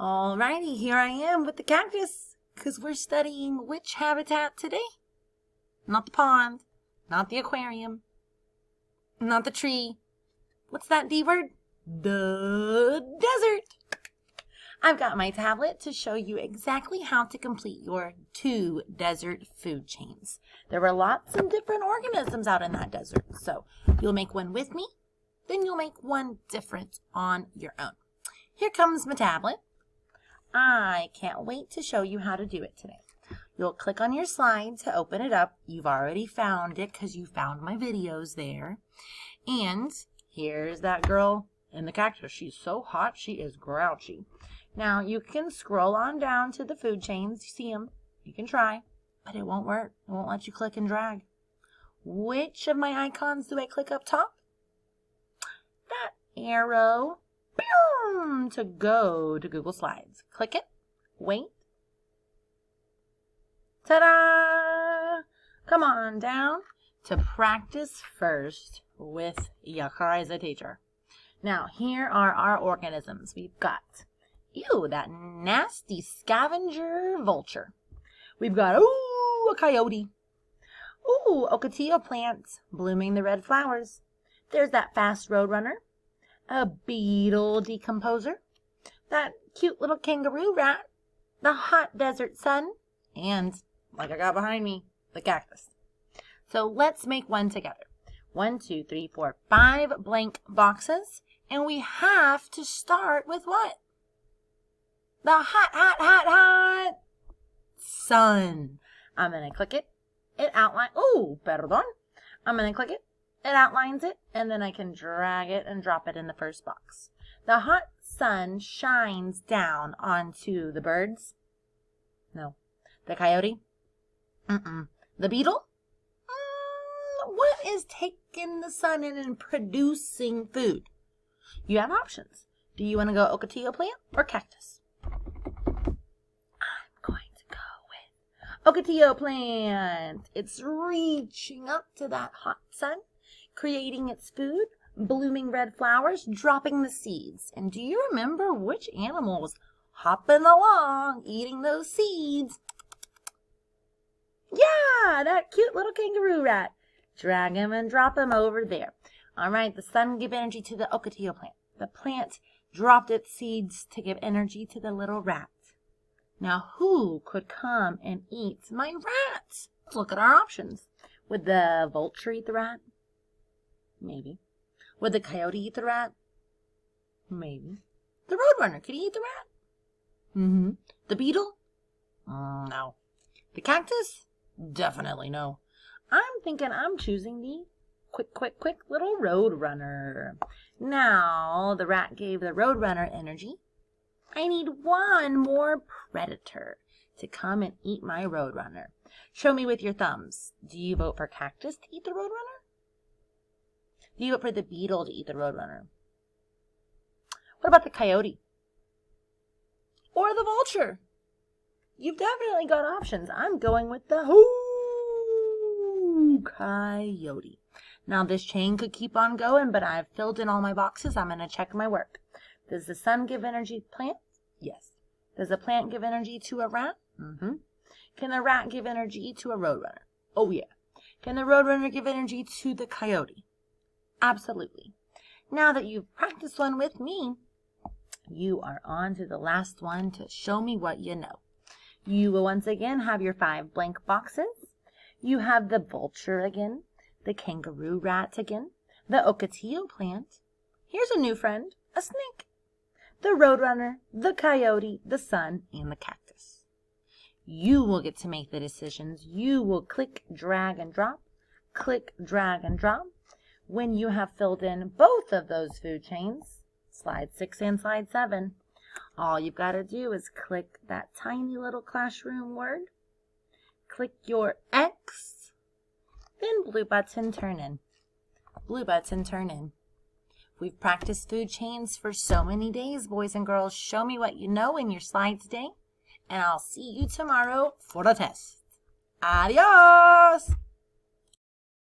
Alrighty, here I am with the cactus, because we're studying which habitat today? Not the pond, not the aquarium, not the tree. What's that D word? The desert. I've got my tablet to show you exactly how to complete your 2 desert food chains. There are lots of different organisms out in that desert, so you'll make one with me, then you'll make one different on your own. Here comes my tablet. I can't wait to show you how to do it today. You'll click on your slide to open it up. You've already found it because you found my videos there. And here's that girl in the cactus. She's so hot, she is grouchy. Now, you can scroll on down to the food chains. You see them. You can try, but it won't work. It won't let you click and drag. Which of my icons do I click up top? That arrow. Boom! To go to Google Slides. Click it. Wait. Ta-da! Come on down to practice first with your crazy teacher. Now, here are our organisms. We've got, ew, that nasty scavenger vulture. We've got, ooh, a coyote. Ooh, ocotillo plants blooming the red flowers. There's that fast roadrunner. A beetle decomposer, that cute little kangaroo rat, the hot desert sun, and, like I got behind me, the cactus. So let's make one together. 1, 2, 3, 4, 5 blank boxes, and we have to start with what? The hot sun. I'm going to click it. It outlines, oh, perdón. I'm going to click it. It outlines it, and then I can drag it and drop it in the first box. The hot sun shines down onto the birds. No. The coyote? The beetle? What is taking the sun in and producing food? You have options. Do you want to go ocotillo plant or cactus? I'm going to go with ocotillo plant. It's reaching up to that hot sun, creating its food, blooming red flowers, dropping the seeds. And do you remember which animal was hopping along, eating those seeds? Yeah, that cute little kangaroo rat. Drag him and drop him over there. All right, the sun gave energy to the ocotillo plant. The plant dropped its seeds to give energy to the little rat. Now, who could come and eat my rat? Let's look at our options. Would the vulture eat the rat? Maybe. Would the coyote eat the rat? Maybe. The roadrunner, could he eat the rat? The beetle? No. The cactus? Definitely no. I'm thinking I'm choosing the quick little roadrunner. Now, the rat gave the roadrunner energy. I need one more predator to come and eat my roadrunner. Show me with your thumbs. Do you vote for cactus to eat the roadrunner? Do you vote for the beetle to eat the roadrunner? What about the coyote? Or the vulture? You've definitely got options. I'm going with the coyote. Now this chain could keep on going, but I've filled in all my boxes. I'm going to check my work. Does the sun give energy to plants? Yes. Does a plant give energy to a rat? Can a rat give energy to a roadrunner? Oh yeah. Can the roadrunner give energy to the coyote? Absolutely. Now that you've practiced one with me, you are on to the last one to show me what you know. You will once again have your 5 blank boxes. You have the vulture again, the kangaroo rat again, the ocotillo plant. Here's a new friend, a snake. The roadrunner, the coyote, the sun, and the cactus. You will get to make the decisions. You will click, drag, and drop. Click, drag, and drop. When you have filled in both of those food chains, slide 6 and slide 7, all you've got to do is click that tiny little classroom word, click your X, then blue button turn in. Blue button turn in. We've practiced food chains for so many days, boys and girls. Show me what you know in your slide today, and I'll see you tomorrow for the test. Adios!